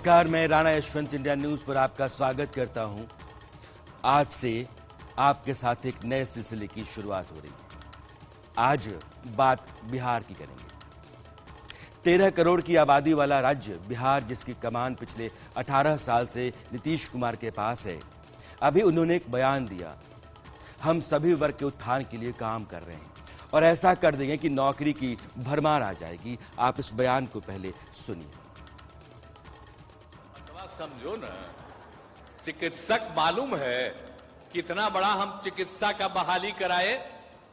नमस्कार, मैं Rana Yashwant India news पर आपका स्वागत करता हूं। आज से आपके साथ एक नए सिलसिले की शुरुआत हो रही है। आज बात बिहार की करेंगे। 13 करोड़ की आबादी वाला राज्य बिहार, जिसकी कमान पिछले 18 साल से नीतीश कुमार के पास है। अभी उन्होंने एक बयान दिया, हम सभी वर्ग के उत्थान के लिए काम कर रहे हैं और ऐसा कर देंगे कि नौकरी की भरमार आ जाएगी। आप इस बयान को पहले सुनिए। समझो ना, चिकित्सक मालूम है कितना बड़ा हम चिकित्सा का बहाली कराए,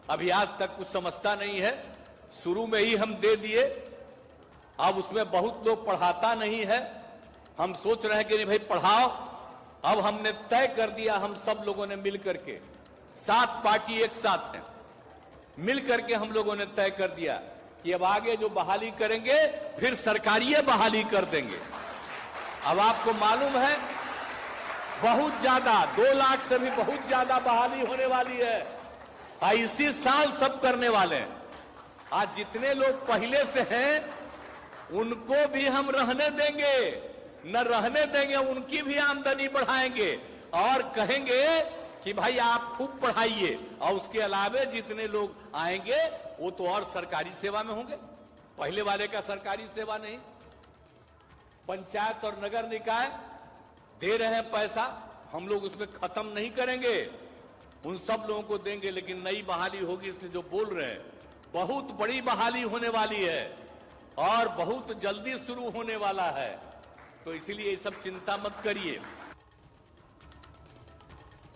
अभी आज तक कुछ समझता नहीं है। शुरू में ही हम दे दिए, अब उसमें बहुत लोग पढ़ाता नहीं है। हम सोच रहे हैं कि नहीं भाई पढ़ाओ। अब हमने तय कर दिया, हम सब लोगों ने मिल करके, 7 पार्टी एक साथ हैं, मिल करके हम लोगों ने तय कर दिया कि अब आगे जो बहाली करेंगे फिर सरकारी बहाली कर देंगे। अब आपको मालूम है बहुत ज्यादा, 2 लाख से भी बहुत ज्यादा बहाली होने वाली है। इसी साल सब करने वाले हैं। आज जितने लोग पहले से हैं उनको भी हम रहने देंगे, न रहने देंगे, उनकी भी आमदनी बढ़ाएंगे और कहेंगे कि भाई आप खूब पढ़ाइए। और उसके अलावा जितने लोग आएंगे वो तो और सरकारी सेवा में होंगे, पहले वाले का सरकारी सेवा नहीं। पंचायत और नगर निकाय दे रहे हैं पैसा, हम लोग उसमें खत्म नहीं करेंगे, उन सब लोगों को देंगे। लेकिन नई बहाली होगी, इसलिए जो बोल रहे हैं बहुत बड़ी बहाली होने वाली है और बहुत जल्दी शुरू होने वाला है। तो इसलिए ये सब चिंता मत करिए।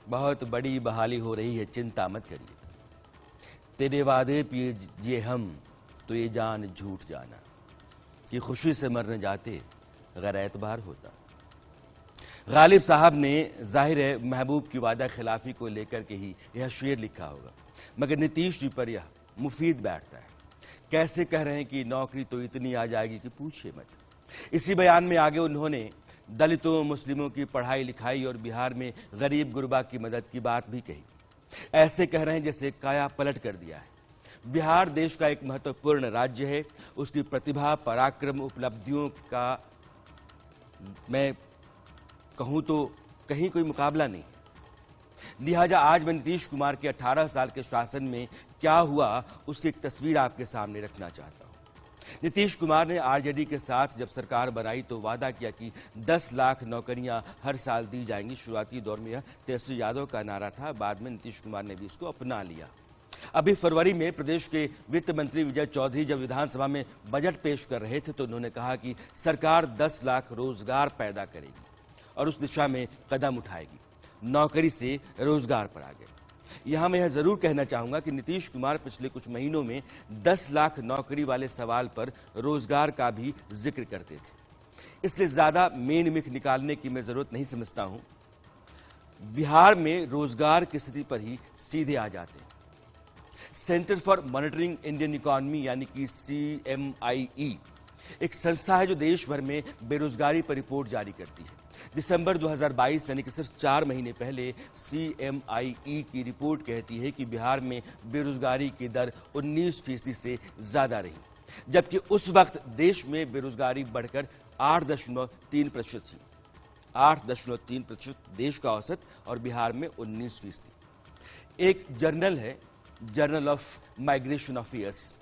बहुत बड़ी बहाली हो रही है, चिंता मत करिए। तेरे वादे पिए हम तो ये जान झूठ जाना कि खुशी से मरने जाते गैर एतबार होता। गालिब साहब ने जाहिर है महबूब की वादा खिलाफी को लेकर के ही यह शेर लिखा होगा, मगर नीतीश जी पर यह मुफीद बैठता है। कैसे कह रहे हैं कि नौकरी तो इतनी आ जाएगी कि पूछिए मत। इसी बयान में आगे उन्होंने दलितों, मुस्लिमों की पढ़ाई लिखाई और बिहार में गरीब गुरबा की मदद की बात भी कही। ऐसे कह रहे हैं जैसे काया पलट कर दिया है। बिहार देश का एक महत्वपूर्ण राज्य है, उसकी प्रतिभा, पराक्रम, उपलब्धियों का मैं कहूं तो कहीं कोई मुकाबला नहीं है। लिहाजा आज मैं नीतीश कुमार के 18 साल के शासन में क्या हुआ उसकी एक तस्वीर आपके सामने रखना चाहता हूं। नीतीश कुमार ने आरजेडी के साथ जब सरकार बनाई तो वादा किया कि 10 लाख नौकरियां हर साल दी जाएंगी। शुरुआती दौर में यह तेजस्वी यादव का नारा था, बाद में नीतीश कुमार ने भी इसको अपना लिया। अभी फरवरी में प्रदेश के वित्त मंत्री विजय चौधरी जब विधानसभा में बजट पेश कर रहे थे तो उन्होंने कहा कि सरकार 10 लाख रोजगार पैदा करेगी और उस दिशा में कदम उठाएगी। नौकरी से रोजगार पर आ गए। यहां मैं यह जरूर कहना चाहूंगा कि नीतीश कुमार पिछले कुछ महीनों में 10 लाख नौकरी वाले सवाल पर रोजगार का भी जिक्र करते थे, इसलिए ज्यादा मेन मिख निकालने की मैं जरूरत नहीं समझता हूं। बिहार में रोजगार की स्थिति पर ही सीधे आ जाते हैं। Centre for monitoring Indian economy यानी कि CMIE एक संस्था है जो देश भर में बेरोजगारी पर रिपोर्ट जारी करती है। दिसंबर 2022 यानी कि सिर्फ 4 महीने पहले CMIE की रिपोर्ट कहती है कि बिहार में बेरोजगारी की दर 19% से ज्यादा रही, जबकि उस वक्त देश में बेरोजगारी बढ़कर 8.3% थी। 8.3% देश का औसत और बिहार में 19%। एक जर्नल है, जर्नल ऑफ माइग्रेशन अफेयर्स,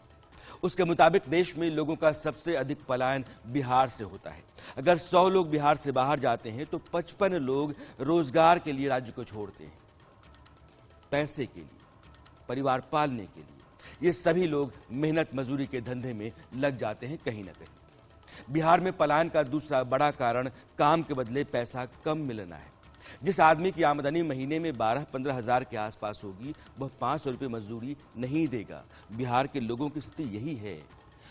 उसके मुताबिक देश में लोगों का सबसे अधिक पलायन बिहार से होता है। अगर 100 लोग बिहार से बाहर जाते हैं तो 55 लोग रोजगार के लिए राज्य को छोड़ते हैं, पैसे के लिए, परिवार पालने के लिए। ये सभी लोग मेहनत मजदूरी के धंधे में लग जाते हैं कहीं ना कहीं। बिहार में पलायन का दूसरा बड़ा कारण काम के बदले पैसा कम मिलना है। जिस आदमी की आमदनी महीने में 12-15 हजार के आसपास होगी वह 500 रुपये मजदूरी नहीं देगा। बिहार के लोगों की स्थिति यही है।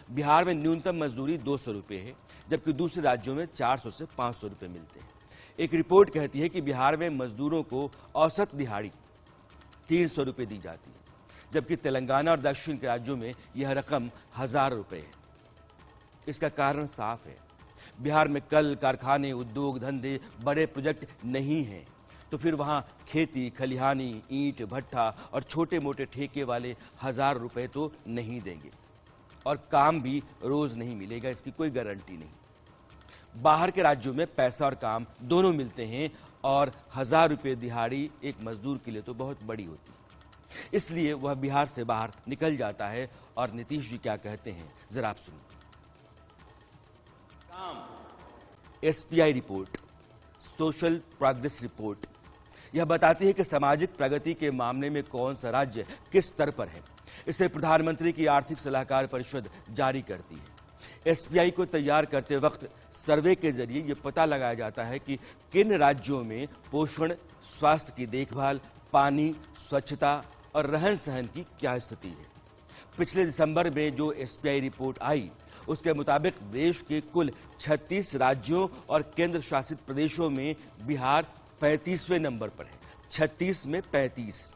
बिहार में न्यूनतम मजदूरी 200 रुपये है, जबकि दूसरे राज्यों में 400 से 500 रुपये मिलते हैं। एक रिपोर्ट कहती है कि बिहार में मजदूरों को औसत दिहाड़ी 300 रुपये दी जाती है, जबकि तेलंगाना और दक्षिण के राज्यों में यह रकम 1000 रुपये है। इसका कारण साफ है, बिहार में कल कारखाने, उद्योग धंधे, बड़े प्रोजेक्ट नहीं हैं, तो फिर वहां खेती, खलिहानी, ईंट भट्ठा और छोटे मोटे ठेके वाले 1000 रुपये तो नहीं देंगे और काम भी रोज नहीं मिलेगा, इसकी कोई गारंटी नहीं। बाहर के राज्यों में पैसा और काम दोनों मिलते हैं और 1000 रुपये दिहाड़ी एक मजदूर के लिए तो बहुत बड़ी होती है। इसलिए वह बिहार से बाहर निकल जाता है। और नीतीश जी क्या कहते हैं, जरा आप सुनिए। SPI report, social progress report, यह बताती है कि सामाजिक प्रगति के मामले में कौन सा राज्य किस स्तर पर है। इसे प्रधानमंत्री की आर्थिक सलाहकार परिषद जारी करती है। एसपीआई को तैयार करते वक्त सर्वे के जरिए यह पता लगाया जाता है कि किन राज्यों में पोषण, स्वास्थ्य की देखभाल, पानी, स्वच्छता और रहन सहन की क्या स्थिति है। पिछले दिसंबर में जो एसपीआई रिपोर्ट आई उसके मुताबिक देश के कुल 36 राज्यों और केंद्र शासित प्रदेशों में बिहार 35वें नंबर पर है। 36 में 35,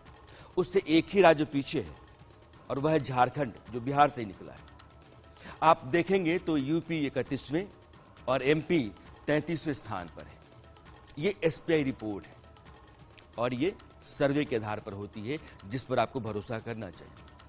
उससे एक ही राज्य पीछे है और वह है झारखंड, जो बिहार से ही निकला है। आप देखेंगे तो यूपी 31वें और एमपी 33वें स्थान पर है। ये एसपीआई रिपोर्ट है और ये सर्वे के आधार पर होती है, जिस पर आपको भरोसा करना चाहिए।